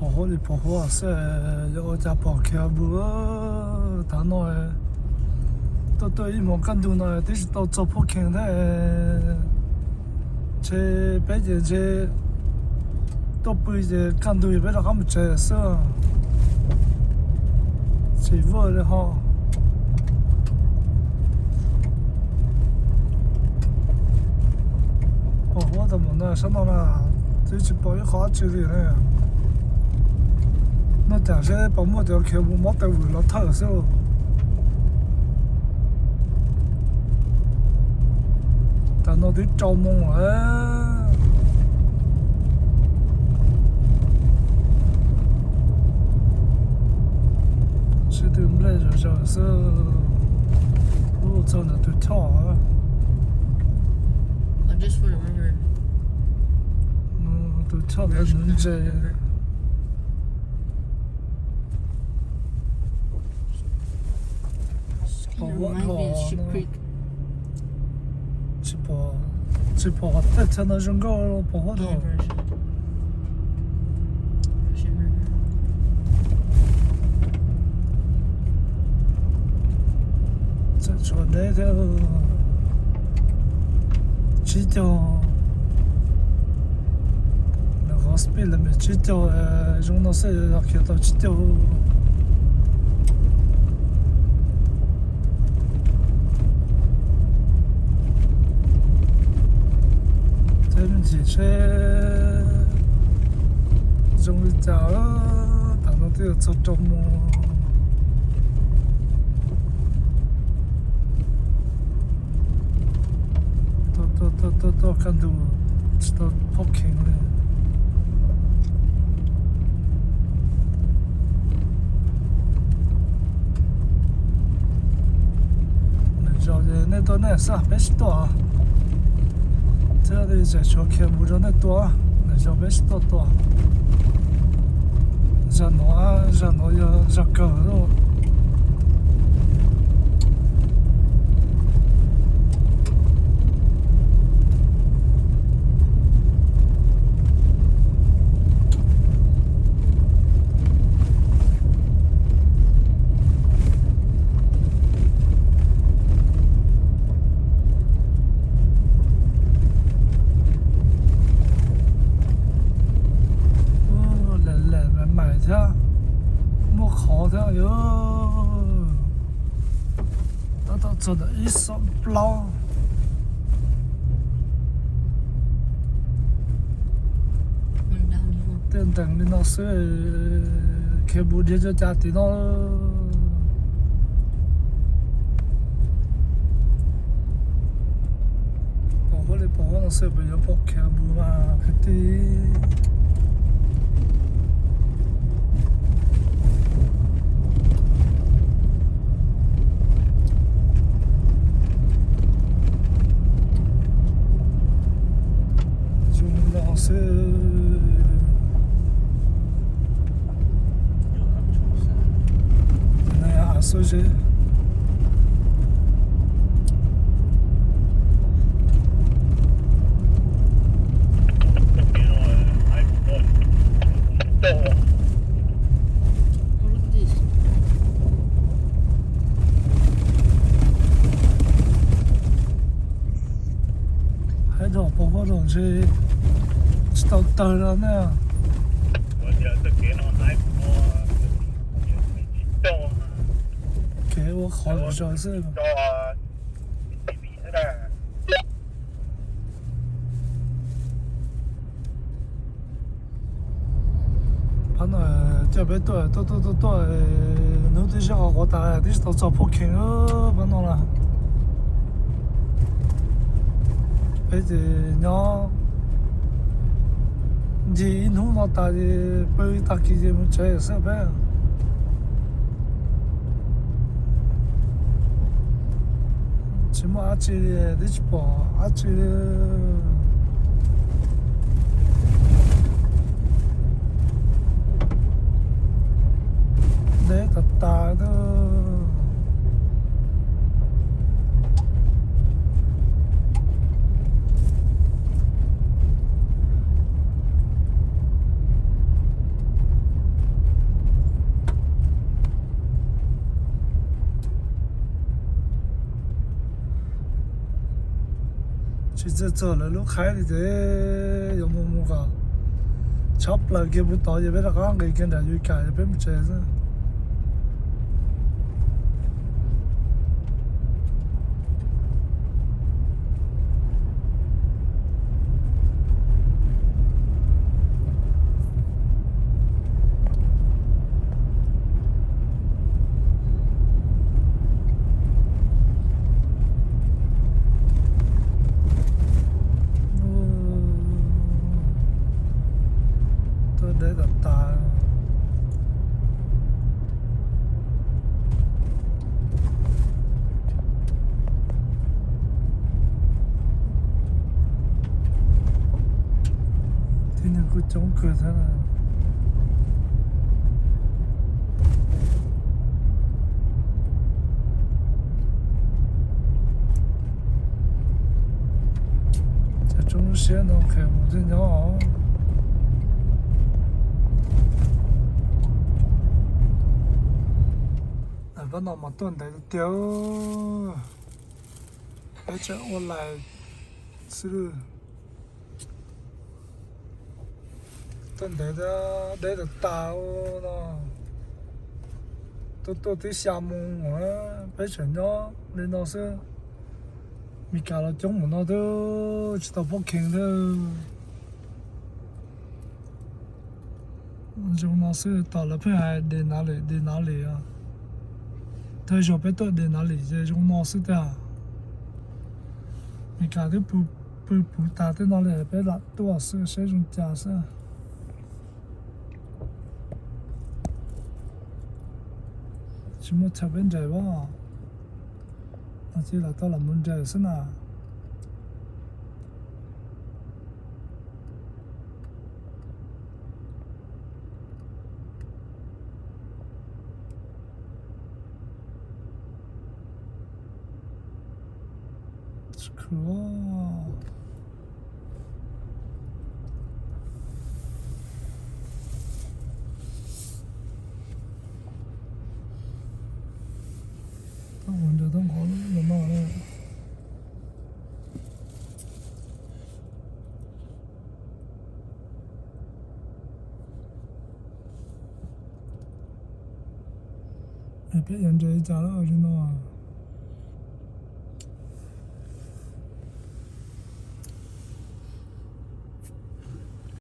跑好哩跑好啊！是要家跑开不？他那到一毛干多呢，都是到早跑开的。这白天这到白天干多一边了，他们这是这我的哈。跑好的么呢？上到了，这去跑一下之类的。那但是把木条开不没得味了，太少。但那得着梦了，是对不来就是我走的都跳啊。I just remember. 都跳的能这。Reminds me of Ship Creek. 去跑，再才能扔高了，跑好的。再说那条这条那个是别了没？这条扔到谁要开到这条。这容易家了，但那都要做周末。到看到知道跑开了。那叫的那到那啥，别是多啊。这里在小开不着那多，那小白是多，热闹要热狗肉。没好的哟，那到做的一手不牢。等你那水开不的就加电脑。跑那水不要跑开不嘛，肯定。是，那样说是。还找跑跑东西。到了呢。给我好几小时了。他那这边多，弄这些我大，这是到早跑开了，不弄了。而且娘。你弄那大的，不打给你们这设备。起码这里得去跑，这里那个大的。其实走了路开的这有么个，差不了给不到，也别那刚给跟着就干，也别没这子。来的大，天天给种割它了。这中线能开我这鸟。把那么短的丢，而且我来吃，短的大哦都得厦门啊，白城啊，你那是，米干了中午那都知道不看的，中那是到了北海的哪里啊？他小白到的哪里这种闹事的啊？你看都不打在哪里？别打多少事，这种假设。什么才本在吧？那这了到了门在是哪？可啊！他闻着都好热闹了。别人这一家了，热闹啊！